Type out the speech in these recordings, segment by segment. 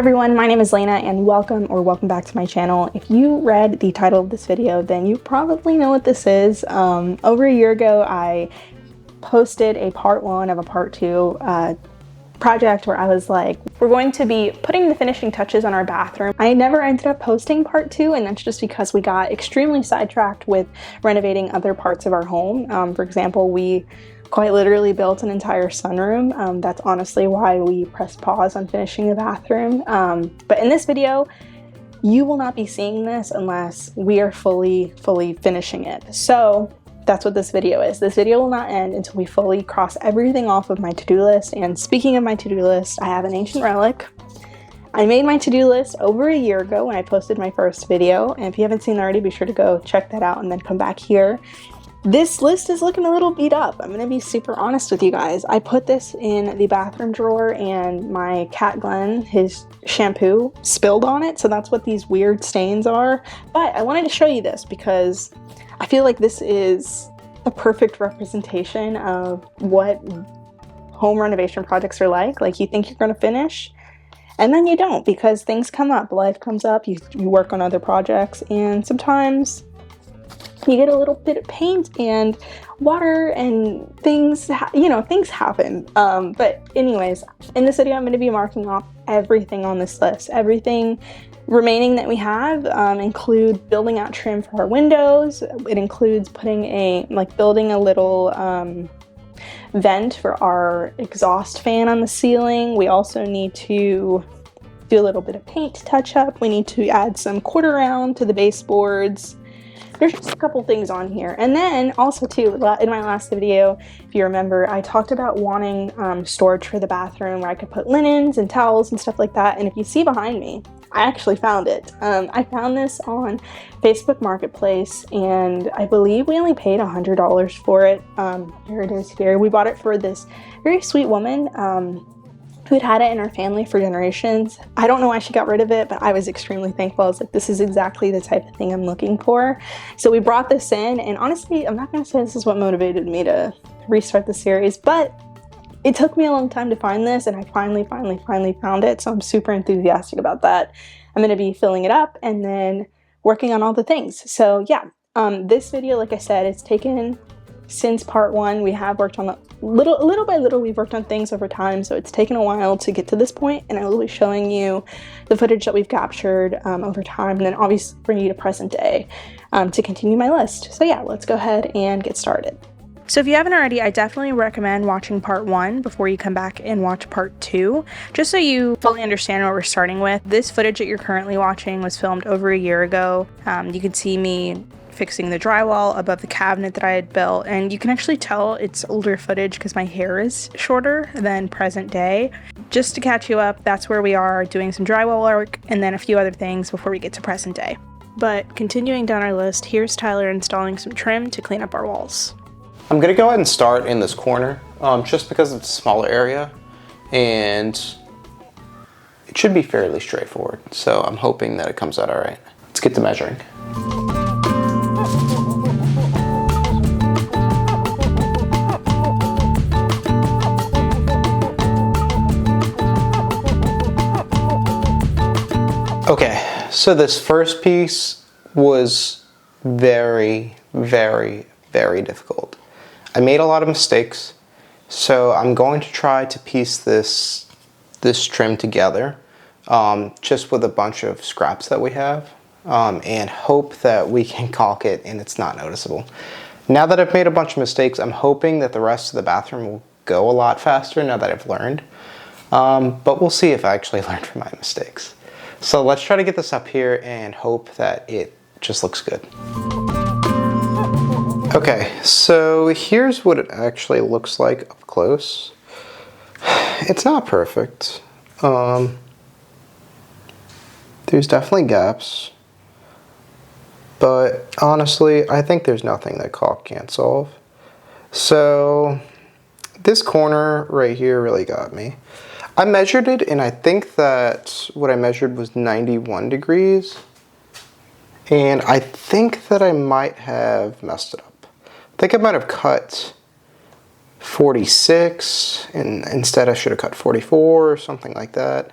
everyone, my name is Lena and welcome back to my channel. If you read the title of this video, then you probably know what this is. Over a year ago, I posted a part 1 of a part 2 project where I was like, we're going to be putting the finishing touches on our bathroom. I never ended up posting part 2, and that's just because we got extremely sidetracked with renovating other parts of our home. For example, we quite literally built an entire sunroom. That's honestly why we pressed pause on finishing the bathroom. But in this video, you will not be seeing this unless we are fully finishing it. So that's what this video is. This video will not end until we fully cross everything off of my to-do list. And speaking of my to-do list, I have an ancient relic. I made my to-do list over a year ago when I posted my first video. And if you haven't seen it already, be sure to go check that out and then come back here. This list is looking a little beat up. I'm gonna be super honest with you guys. I put this in the bathroom drawer and my cat Glenn, his shampoo spilled on it. So that's what these weird stains are. But I wanted to show you this because I feel like this is a perfect representation of what home renovation projects are like. Like, you think you're gonna finish and then you don't, because things come up, life comes up, you work on other projects, and sometimes you get a little bit of paint and water and things, things happen. But anyways, in this video, I'm going to be marking off everything on this list. Everything remaining that we have include building out trim for our windows. It includes building a little vent for our exhaust fan on the ceiling. We also need to do a little bit of paint touch up. We need to add some quarter round to the baseboards. There's just a couple things on here. And then also too, in my last video, if you remember, I talked about wanting storage for the bathroom where I could put linens and towels and stuff like that. And if you see behind me, I actually found it. I found this on Facebook Marketplace, and I believe we only paid $100 for it. Here it is here. We bought it for this very sweet woman who'd had it in her family for generations. I don't know why she got rid of it, but I was extremely thankful. I was like, this is exactly the type of thing I'm looking for. So we brought this in, and honestly, I'm not gonna say this is what motivated me to restart the series, but it took me a long time to find this, and I finally found it. So I'm super enthusiastic about that. I'm gonna be filling it up and then working on all the things. So yeah, this video, like I said, it's taken since part 1. We have worked on little by little, we've worked on things over time, so it's taken a while to get to this point, and I will be showing you the footage that we've captured over time, and then obviously bring you to present day to continue my list. So yeah, let's go ahead and get started. So if you haven't already, I definitely recommend watching part 1 before you come back and watch part 2, just so you fully understand what we're starting with. This footage that you're currently watching was filmed over a year ago. You can see me fixing the drywall above the cabinet that I had built, and you can actually tell it's older footage because my hair is shorter than present day. Just to catch you up, that's where we are, doing some drywall work and then a few other things before we get to present day. But continuing down our list, here's Tyler installing some trim to clean up our walls. I'm gonna go ahead and start in this corner just because it's a smaller area and it should be fairly straightforward. So I'm hoping that it comes out all right. Let's get to measuring. Okay, so this first piece was very difficult. I made a lot of mistakes, so I'm going to try to piece this trim together just with a bunch of scraps that we have and hope that we can caulk it and it's not noticeable. Now that I've made a bunch of mistakes, I'm hoping that the rest of the bathroom will go a lot faster now that I've learned, but we'll see if I actually learned from my mistakes. So let's try to get this up here and hope that it just looks good. Okay, so here's what it actually looks like up close. It's not perfect. There's definitely gaps, but honestly, I think there's nothing that caulk can't solve. So this corner right here really got me. I measured it, and I think that what I measured was 91 degrees. And I think that I might have messed it up. I think I might have cut 46, and instead I should have cut 44 or something like that.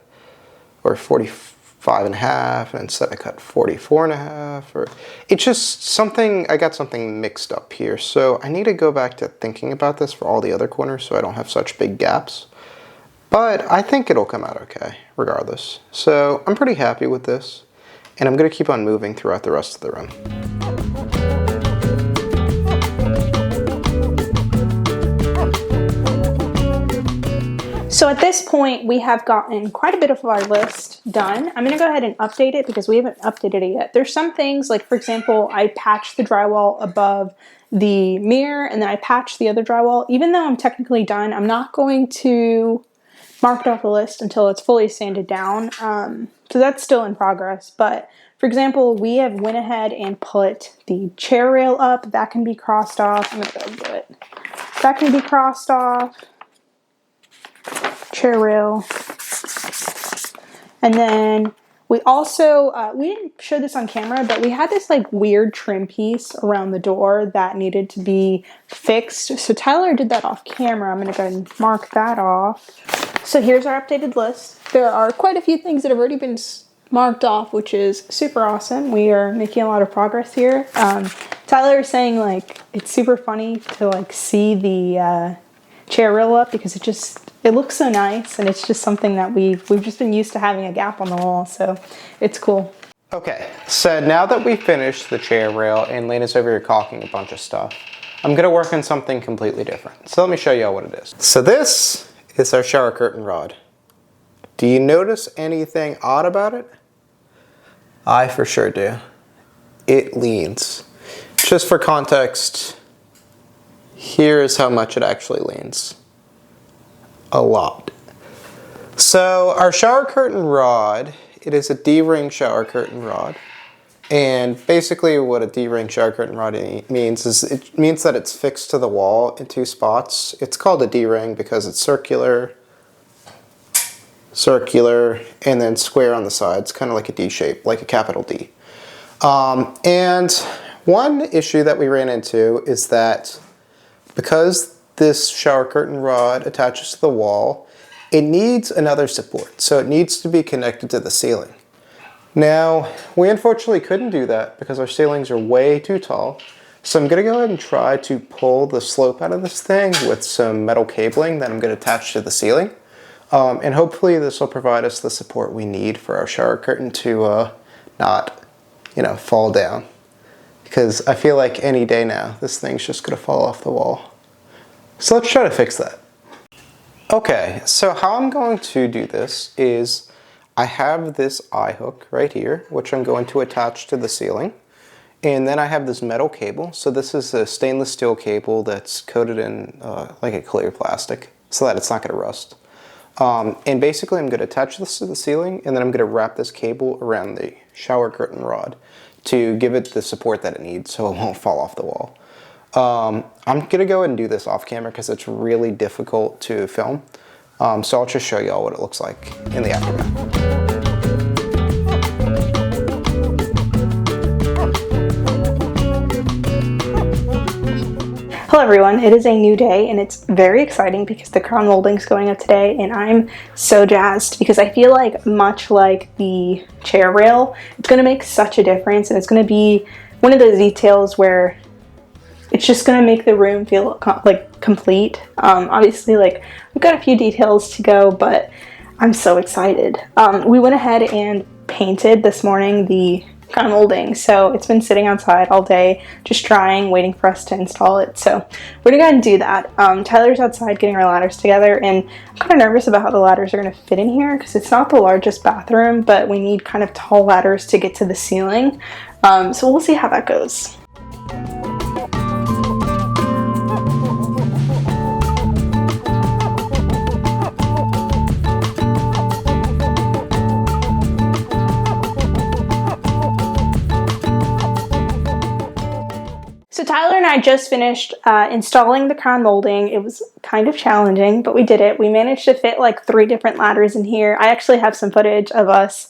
or 45.5, and instead I cut 44.5, or it's just something, I got something mixed up here. So I need to go back to thinking about this for all the other corners so I don't have such big gaps. But I think it'll come out okay, regardless. So I'm pretty happy with this, and I'm gonna keep on moving throughout the rest of the room. So at this point, we have gotten quite a bit of our list done. I'm gonna go ahead and update it because we haven't updated it yet. There's some things, like for example, I patched the drywall above the mirror and then I patched the other drywall. Even though I'm technically done, I'm not going to mark it off the list until it's fully sanded down. So that's still in progress. But for example, we have went ahead and put the chair rail up. That can be crossed off. I'm gonna go do it. That can be crossed off. Chair rail. And then we also, we didn't show this on camera, but we had this like weird trim piece around the door that needed to be fixed. So Tyler did that off camera. I'm gonna go ahead and mark that off. So here's our updated list. There are quite a few things that have already been marked off, which is super awesome. We are making a lot of progress here. Tyler is saying like, it's super funny to like see the chair rail up because it looks so nice, and it's just something that we've just been used to having a gap on the wall, so it's cool. Okay, so now that we finished the chair rail and Lena's over here caulking a bunch of stuff, I'm gonna work on something completely different. So let me show you all what it is. So this is our shower curtain rod. Do you notice anything odd about it? I for sure do. It leans. Just for context, here's how much it actually leans. A lot. So our shower curtain rod, it is a D-ring shower curtain rod. And basically what a D-ring shower curtain rod means is it means that it's fixed to the wall in 2 spots. It's called a D-ring because it's circular, and then square on the sides, kind of like a D shape, like a capital D. And one issue that we ran into is that because this shower curtain rod attaches to the wall, it needs another support. So it needs to be connected to the ceiling. Now, we unfortunately couldn't do that because our ceilings are way too tall. So I'm gonna go ahead and try to pull the slope out of this thing with some metal cabling that I'm gonna attach to the ceiling. And hopefully this will provide us the support we need for our shower curtain to not, fall down. Because I feel like any day now, this thing's just gonna fall off the wall. So let's try to fix that. Okay, so how I'm going to do this is I have this eye hook right here, which I'm going to attach to the ceiling. And then I have this metal cable. So this is a stainless steel cable that's coated in like a clear plastic so that it's not gonna rust. And basically I'm gonna attach this to the ceiling, and then I'm gonna wrap this cable around the shower curtain rod to give it the support that it needs so it won't fall off the wall. I'm gonna go ahead and do this off camera because it's really difficult to film. So I'll just show you all what it looks like in the aftermath. Hello everyone, it is a new day and it's very exciting because the crown molding is going up today, and I'm so jazzed because I feel like, much like the chair rail, it's gonna make such a difference, and it's gonna be one of those details where it's just gonna make the room feel like complete. Obviously, like, we've got a few details to go, but I'm so excited. We went ahead and painted this morning the crown molding, so it's been sitting outside all day, just drying, waiting for us to install it. So we're gonna go ahead and do that. Tyler's outside getting our ladders together, and I'm kind of nervous about how the ladders are gonna fit in here because it's not the largest bathroom, but we need kind of tall ladders to get to the ceiling. So we'll see how that goes. So Tyler and I just finished installing the crown molding. It was kind of challenging, but we did it. We managed to fit like 3 different ladders in here. I actually have some footage of us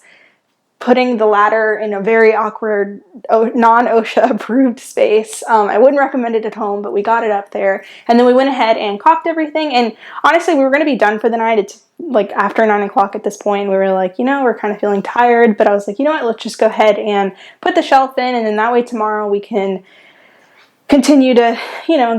putting the ladder in a very awkward, non-OSHA approved space. I wouldn't recommend it at home, but we got it up there. And then we went ahead and caulked everything. And honestly, we were going to be done for the night. It's like after 9 o'clock at this point. We were like, we're kind of feeling tired. But I was like, you know what, let's just go ahead and put the shelf in. And then that way tomorrow we can continue to,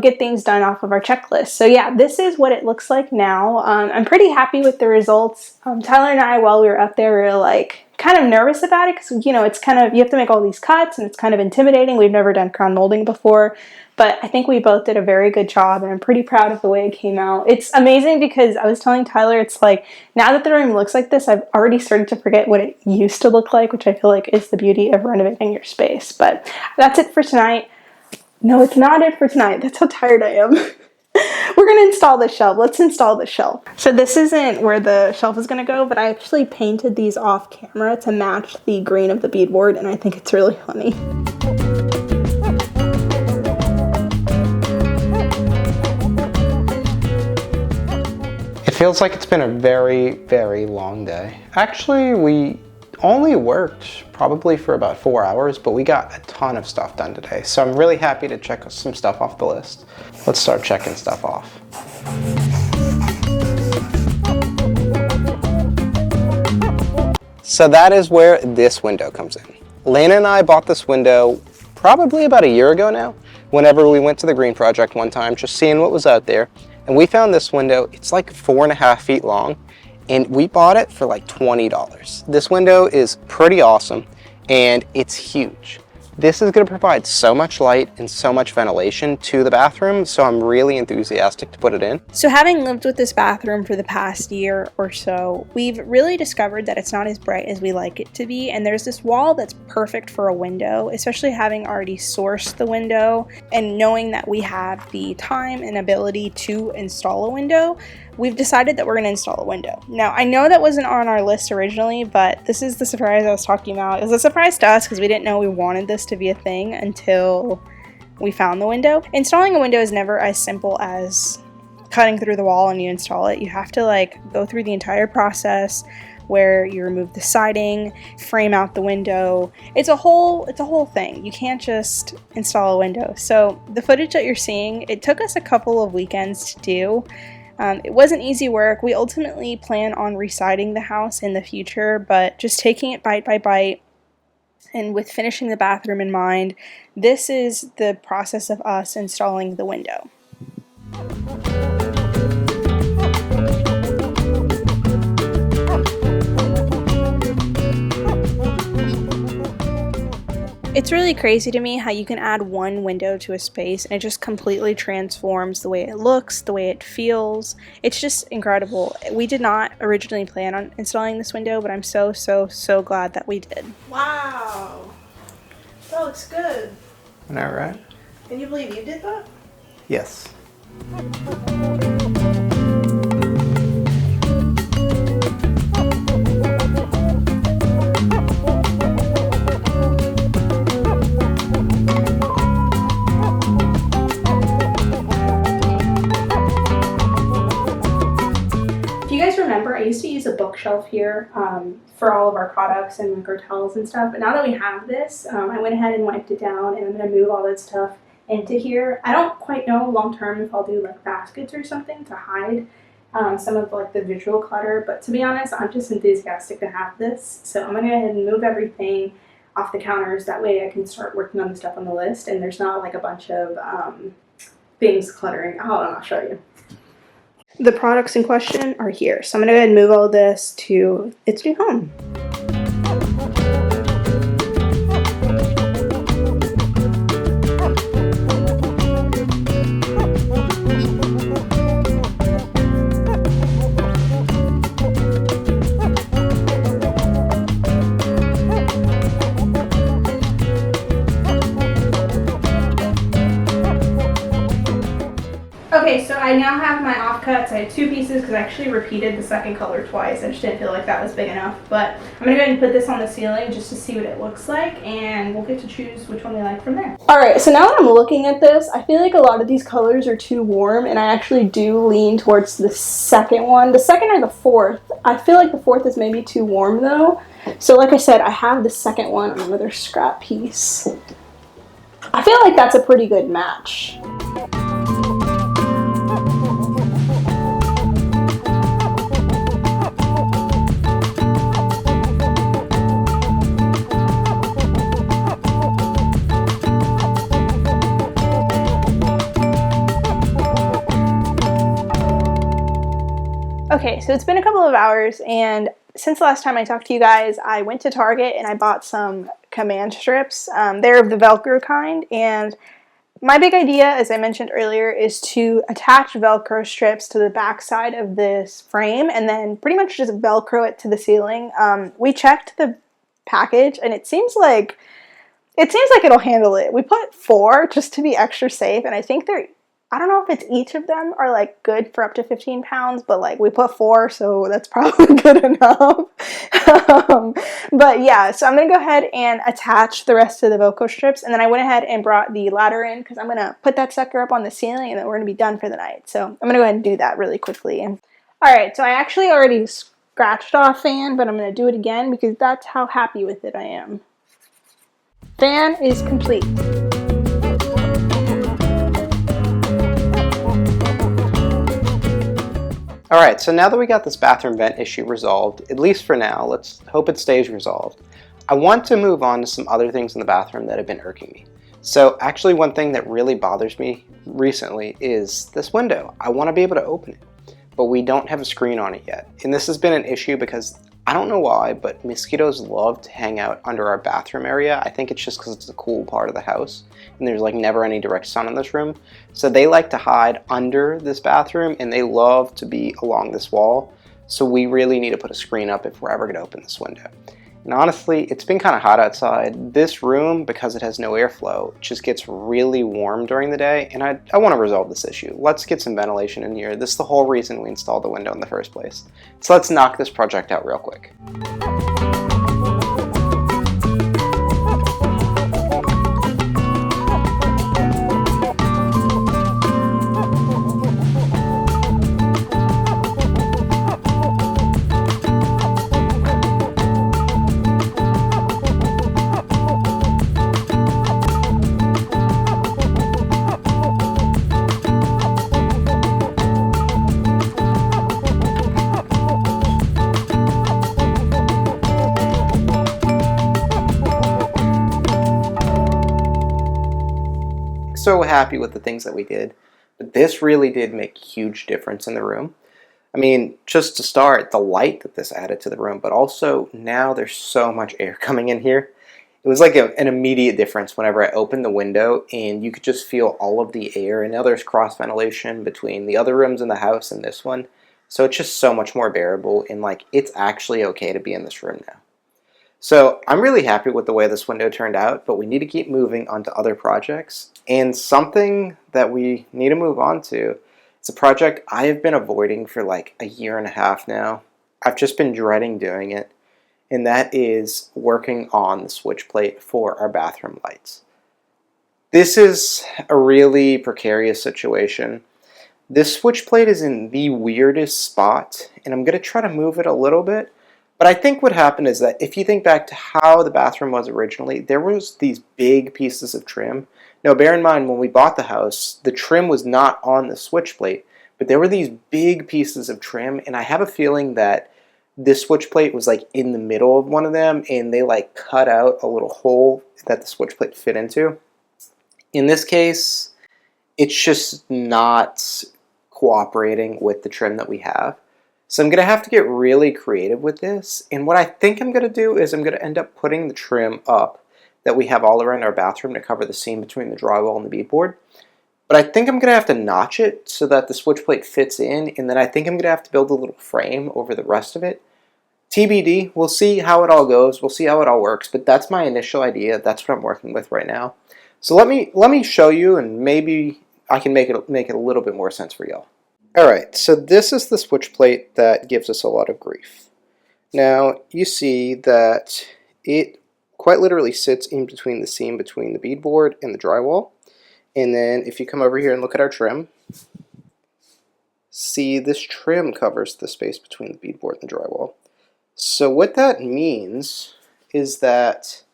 get things done off of our checklist. So yeah, this is what it looks like now. I'm pretty happy with the results. Tyler and I, while we were up there, we were like kind of nervous about it because, it's kind of, you have to make all these cuts and it's kind of intimidating. We've never done crown molding before, but I think we both did a very good job and I'm pretty proud of the way it came out. It's amazing because I was telling Tyler, it's like, now that the room looks like this, I've already started to forget what it used to look like, which I feel like is the beauty of renovating your space. But that's it for tonight. No, it's not it for tonight. That's how tired I am. We're going to install the shelf. Let's install the shelf. So this isn't where the shelf is going to go, but I actually painted these off camera to match the green of the beadboard, and I think it's really funny. It feels like it's been a very, very long day. Actually, we only worked probably for about 4 hours, but we got a ton of stuff done today. So I'm really happy to check some stuff off the list. Let's start checking stuff off. So that is where this window comes in. Lana and I bought this window probably about a year ago now, whenever we went to the green project one time, just seeing what was out there. And we found this window. It's like 4.5 feet long. And we bought it for like $20. This window is pretty awesome and it's huge. This is going to provide so much light and so much ventilation to the bathroom, so I'm really enthusiastic to put it in. So having lived with this bathroom for the past year or so, we've really discovered that it's not as bright as we like it to be, and there's this wall that's perfect for a window, especially having already sourced the window and knowing that we have the time and ability to install a window. We've decided that we're going to install a window. Now, I know that wasn't on our list originally, but this is the surprise I was talking about. It was a surprise to us because we didn't know we wanted this to be a thing until we found the window. Installing a window is never as simple as cutting through the wall and you install it. You have to go through the entire process where you remove the siding, frame out the window. It's a whole thing. You can't just install a window. So the footage that you're seeing, it took us a couple of weekends to do. It wasn't easy work. We ultimately plan on residing the house in the future, but just taking it bite by bite and with finishing the bathroom in mind, this is the process of us installing the window. It's really crazy to me how you can add one window to a space and it just completely transforms the way it looks, the way it feels. It's just incredible. We did not originally plan on installing this window, but I'm so glad that we did. Wow. That looks good. Isn't that right? Can you believe you did that? Yes. Remember, I used to use a bookshelf here for all of our products and our towels and stuff, but now that we have this, I went ahead and wiped it down and I'm going to move all that stuff into here. I don't quite know long term if I'll do baskets or something to hide some of the visual clutter, but to be honest, I'm just enthusiastic to have this, so I'm going to go ahead and move everything off the counters. That way I can start working on the stuff on the list and there's not a bunch of things cluttering. Hold on, I'll show you. The products in question are here. So I'm going to go ahead and move all this to its new home. Okay, so I now have my offcuts. I had two pieces because I actually repeated the second color twice. I just didn't feel like that was big enough. But I'm going to go ahead and put this on the ceiling just to see what it looks like, and we'll get to choose which one we like from there. Alright, so now that I'm looking at this, I feel like a lot of these colors are too warm, and I actually do lean towards the second one. The second or the fourth. I feel like the fourth is maybe too warm though. So like I said, I have the second one on another scrap piece. I feel like that's a pretty good match. Okay, so it's been a couple of hours, and since the last time I talked to you guys, I went to Target and I bought some command strips. They're of the Velcro kind, and my big idea, as I mentioned earlier, is to attach Velcro strips to the back side of this frame and then pretty much just Velcro it to the ceiling. We checked the package, and it seems like it'll handle it. We put 4 just to be extra safe, and I think I don't know if it's each of them are like good for up to 15 pounds, but like we put 4, so that's probably good enough. But yeah, so I'm gonna go ahead and attach the rest of the Velcro strips, and then I went ahead and brought the ladder in because I'm gonna put that sucker up on the ceiling, and then we're gonna be done for the night. So I'm gonna go ahead and do that really quickly. And all right, so I actually already scratched off fan, but I'm gonna do it again because that's how happy with it I am. Fan is complete. Alright, so now that we got this bathroom vent issue resolved, at least for now, let's hope it stays resolved, I want to move on to some other things in the bathroom that have been irking me. So actually one thing that really bothers me recently is this window. I want to be able to open it, but we don't have a screen on it yet. And this has been an issue because I don't know why, but mosquitoes love to hang out under our bathroom area. I think it's just because it's a cool part of the house and there's like never any direct sun in this room. So they like to hide under this bathroom and they love to be along this wall. So we really need to put a screen up if we're ever going to open this window. And honestly, it's been kind of hot outside. This room, because it has no airflow, just gets really warm during the day, and I want to resolve this issue. Let's get some ventilation in here. This is the whole reason we installed the window in the first place. So let's knock this project out real quick. So happy with the things that we did, but this really did make a huge difference in the room. I mean, just to start, the light that this added to the room, but also now there's so much air coming in here. It was like an immediate difference whenever I opened the window and you could just feel all of the air, and now there's cross ventilation between the other rooms in the house and this one. So it's just so much more bearable, and like it's actually okay to be in this room now. So I'm really happy with the way this window turned out, but we need to keep moving on to other projects. And something that we need to move on to, it's a project I have been avoiding for like a year and a half now. I've just been dreading doing it, and that is working on the switch plate for our bathroom lights. This is a really precarious situation. This switch plate is in the weirdest spot, and I'm going to try to move it a little bit. But I think what happened is that if you think back to how the bathroom was originally, there was these big pieces of trim. Now bear in mind, when we bought the house, the trim was not on the switch plate, but there were these big pieces of trim, and I have a feeling that this switch plate was like in the middle of one of them, and they like cut out a little hole that the switch plate fit into. In this case, it's just not cooperating with the trim that we have. So I'm going to have to get really creative with this, and what I think I'm going to do is I'm going to end up putting the trim up that we have all around our bathroom to cover the seam between the drywall and the beadboard. But I think I'm going to have to notch it so that the switch plate fits in, and then I think I'm going to have to build a little frame over the rest of it. TBD, we'll see how it all goes, we'll see how it all works, but that's my initial idea, that's what I'm working with right now. So let me show you, and maybe I can make it a little bit more sense for y'all. Alright, so this is the switch plate that gives us a lot of grief. Now, you see that it quite literally sits in between the seam between the beadboard and the drywall. And then if you come over here and look at our trim, see this trim covers the space between the beadboard and the drywall. So what that means is that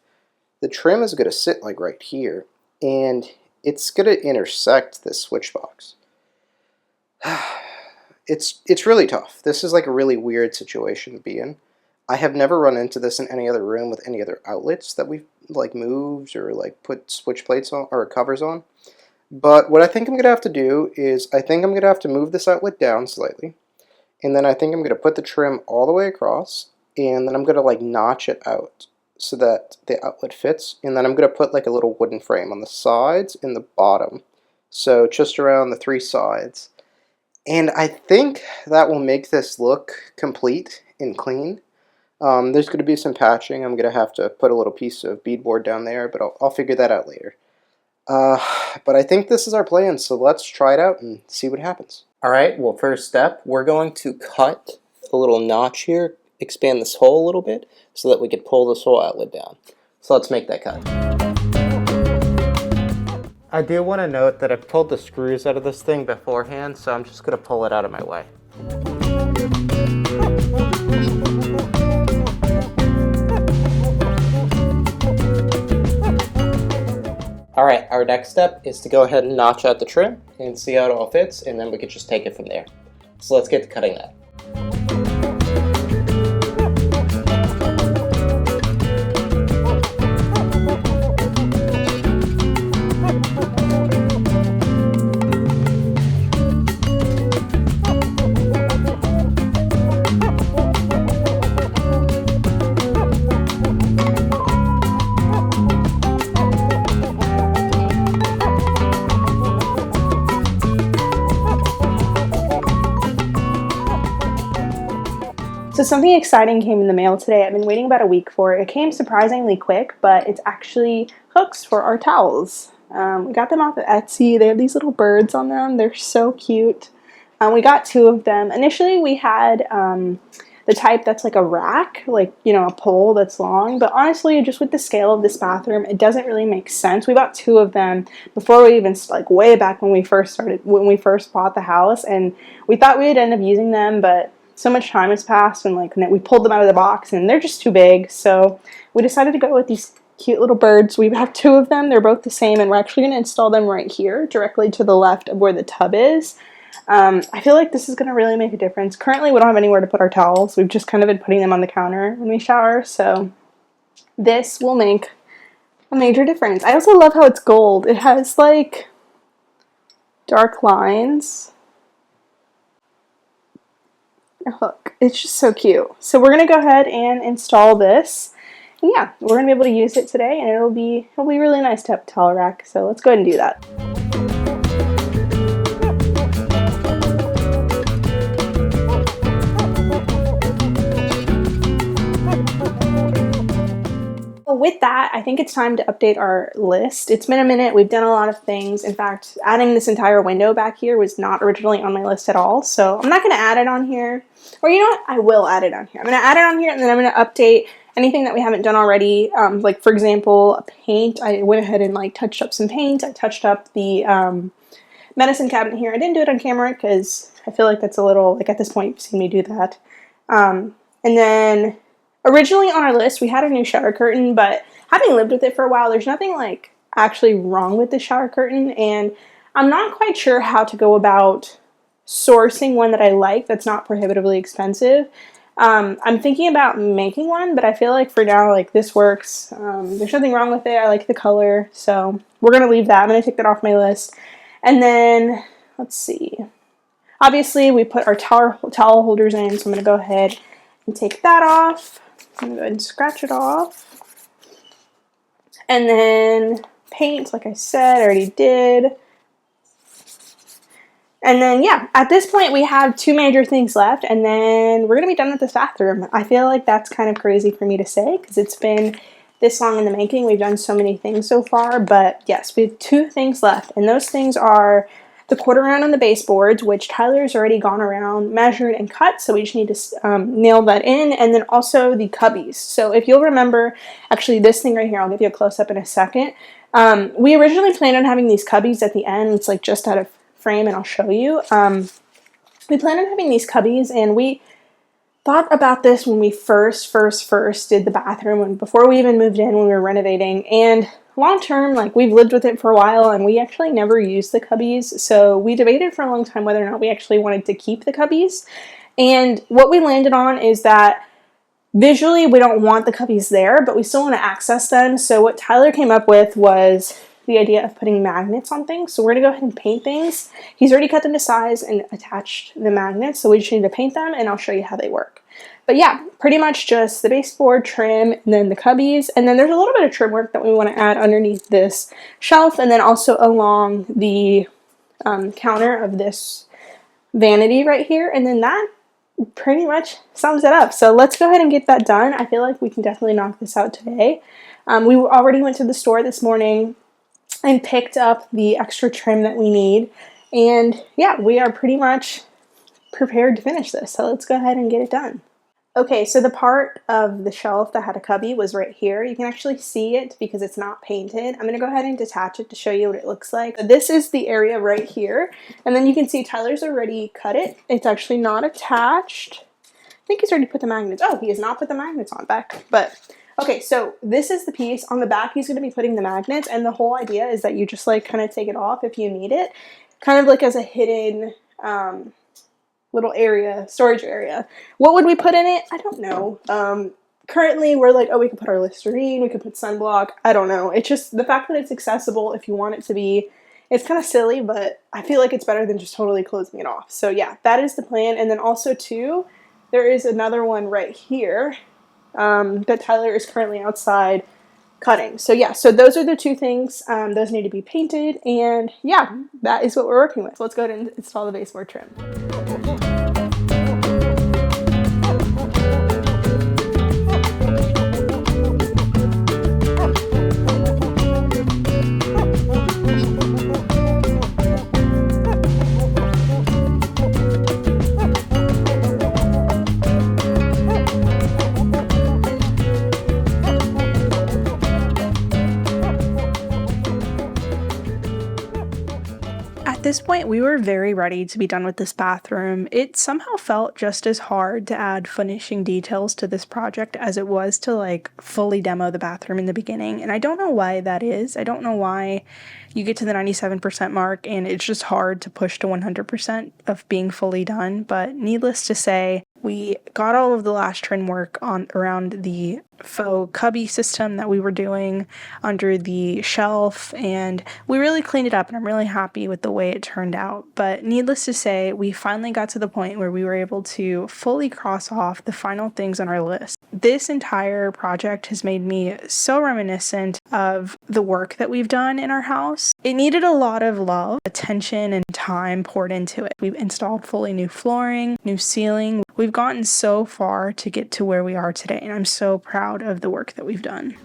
the trim is going to sit like right here, and it's going to intersect this switch box. It's really tough. This is like a really weird situation to be in. I have never run into this in any other room with any other outlets that we've like moved or like put switch plates on or covers on. But what I think I'm going to have to do is I think I'm going to have to move this outlet down slightly. And then I think I'm going to put the trim all the way across. And then I'm going to like notch it out so that the outlet fits. And then I'm going to put like a little wooden frame on the sides and the bottom. So just around the 3 sides. And I think that will make this look complete and clean. There's going to be some patching. I'm going to have to put a little piece of beadboard down there, but I'll figure that out later. But I think this is our plan, so let's try it out and see what happens. Alright, well, first step, we're going to cut a little notch here, expand this hole a little bit, so that we can pull this whole outlet down. So let's make that cut. I do want to note that I pulled the screws out of this thing beforehand, so I'm just going to pull it out of my way. Alright, our next step is to go ahead and notch out the trim and see how it all fits, and then we can just take it from there. So let's get to cutting that. So something exciting came in the mail today. I've been waiting about a week for it. It came surprisingly quick, but it's actually hooks for our towels. We got them off of Etsy. They have these little birds on them. They're so cute. We got 2 of them. Initially, we had the type that's like a rack, like, you know, a pole that's long. But honestly, just with the scale of this bathroom, it doesn't really make sense. We bought 2 of them before we even, like, way back when we first bought the house. And we thought we'd end up using them, but so much time has passed, and like we pulled them out of the box and they're just too big, so we decided to go with these cute little birds. We have 2 of them. They're both the same, and we're actually going to install them right here directly to the left of where the tub is. I feel like this is going to really make a difference. Currently we don't have anywhere to put our towels. We've just kind of been putting them on the counter when we shower, so this will make a major difference. I also love how it's gold. It has like dark lines. A hook. It's just so cute. So we're going to go ahead and install this. And yeah, we're going to be able to use it today, and it'll be really nice to have a towel rack. So let's go ahead and do that. With that, I think it's time to update our list. It's been a minute. We've done a lot of things. In fact, adding this entire window back here was not originally on my list at all. So I'm not going to add it on here. Or you know what? I will add it on here. I'm going to add it on here, and then I'm going to update anything that we haven't done already. Like, for example, paint. I went ahead and like touched up some paint. I touched up the medicine cabinet here. I didn't do it on camera because I feel like that's a little, like, at this point you've seen me do that. And then originally on our list, we had a new shower curtain, but having lived with it for a while, there's nothing like actually wrong with the shower curtain, and I'm not quite sure how to go about sourcing one that I like that's not prohibitively expensive. I'm thinking about making one, but I feel like for now, like, this works. There's nothing wrong with it. I like the color, so we're going to leave that. I'm going to take that off my list. And then, let's see. Obviously, we put our towel holders in, so I'm going to go ahead and take that off. I'm going to go ahead and scratch it off. And then paint, like I said, I already did. And then, yeah, at this point, we have 2 major things left, and then we're going to be done with this bathroom. I feel like that's kind of crazy for me to say, because it's been this long in the making. We've done so many things so far, but yes, we have 2 things left, and those things are the quarter round on the baseboards, which Tyler's already gone around, measured, and cut, so we just need to nail that in, and then also the cubbies. So if you'll remember, actually this thing right here, I'll give you a close-up in a second. We originally planned on having these cubbies at the end. It's like just out of frame, and I'll show you. We planned on having these cubbies, and we thought about this when we first did the bathroom, and before we even moved in when we were renovating. And long term, like, we've lived with it for a while and we actually never used the cubbies. So we debated for a long time whether or not we actually wanted to keep the cubbies. And what we landed on is that visually we don't want the cubbies there, but we still want to access them. So what Tyler came up with was the idea of putting magnets on things. So we're going to go ahead and paint things. He's already cut them to size and attached the magnets, so we just need to paint them, and I'll show you how they work. But yeah, pretty much just the baseboard trim and then the cubbies, and then there's a little bit of trim work that we want to add underneath this shelf, and then also along the counter of this vanity right here, and then that pretty much sums it up. So let's go ahead and get that done. I feel like we can definitely knock this out today. We already went to the store this morning and picked up the extra trim that we need. And yeah, we are pretty much prepared to finish this. So let's go ahead and get it done. Okay, so the part of the shelf that had a cubby was right here. You can actually see it because it's not painted. I'm gonna go ahead and detach it to show you what it looks like. This is the area right here. And then you can see Tyler's already cut it. It's actually not attached. I think he's already put the magnets. Oh, he has not put the magnets on back, but okay, so this is the piece. On the back, he's going to be putting the magnets, and the whole idea is that you just like kind of take it off if you need it, kind of like as a hidden little area, storage area. What would we put in it? I don't know. Currently, we're like, oh, we could put our Listerine, we could put sunblock. I don't know. It's just the fact that it's accessible if you want it to be. It's kind of silly, but I feel like it's better than just totally closing it off. So yeah, that is the plan. And then also too, there is another one right here that Tyler is currently outside cutting. So yeah, so those are the two things. Those need to be painted, and yeah, that is what we're working with. So let's go ahead and install the baseboard trim. At this point, we were very ready to be done with this bathroom. It somehow felt just as hard to add finishing details to this project as it was to like fully demo the bathroom in the beginning. And I don't know why that is. I don't know why you get to the 97% mark and it's just hard to push to 100% of being fully done. But needless to say, we got all of the last trim work on around the faux cubby system that we were doing under the shelf, and we really cleaned it up, and I'm really happy with the way it turned out. But needless to say, we finally got to the point where we were able to fully cross off the final things on our list. This entire project has made me so reminiscent of the work that we've done in our house. It needed a lot of love, attention, and time poured into it. We've installed fully new flooring, new ceiling. We've gotten so far to get to where we are today, and I'm so proud of the work that we've done.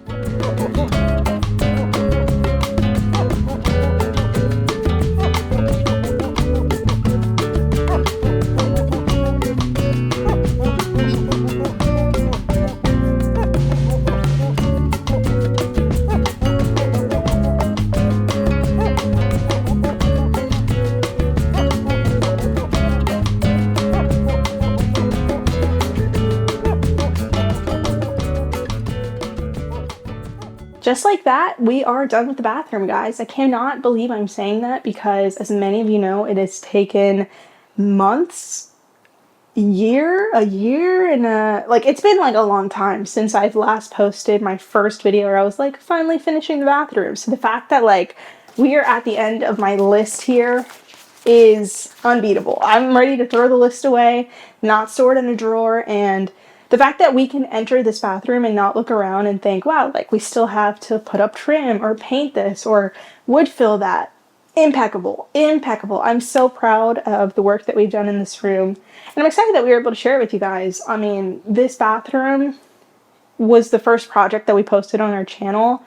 Just like that, we are done with the bathroom, guys. I cannot believe I'm saying that because, as many of you know, it has taken months, a year, and like, it's been like a long time since I've last posted my first video where I was like finally finishing the bathroom. So the fact that like we are at the end of my list here is unbeatable. I'm ready to throw the list away, not store it in a drawer, and the fact that we can enter this bathroom and not look around and think, wow, like we still have to put up trim or paint this or wood fill that. Impeccable, impeccable. I'm so proud of the work that we've done in this room. And I'm excited that we were able to share it with you guys. I mean, this bathroom was the first project that we posted on our channel.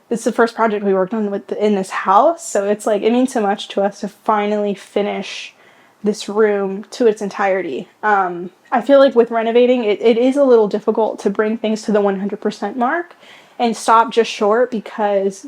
It's the first project we worked on in this house. So it's like, it means so much to us to finally finish this room to its entirety. I feel like with renovating, it is a little difficult to bring things to the 100% mark and stop just short because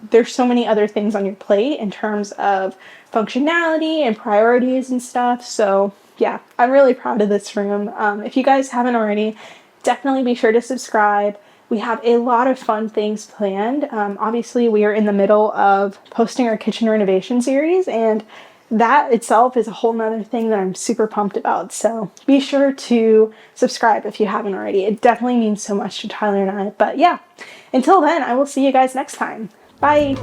there's so many other things on your plate in terms of functionality and priorities and stuff. So yeah, I'm really proud of this room. If you guys haven't already, definitely be sure to subscribe. We have a lot of fun things planned. Obviously, we are in the middle of posting our kitchen renovation series, and that itself is a whole nother thing that I'm super pumped about. So be sure to subscribe if you haven't already. It definitely means so much to Tyler and I. But yeah, until then, I will see you guys next time. Bye.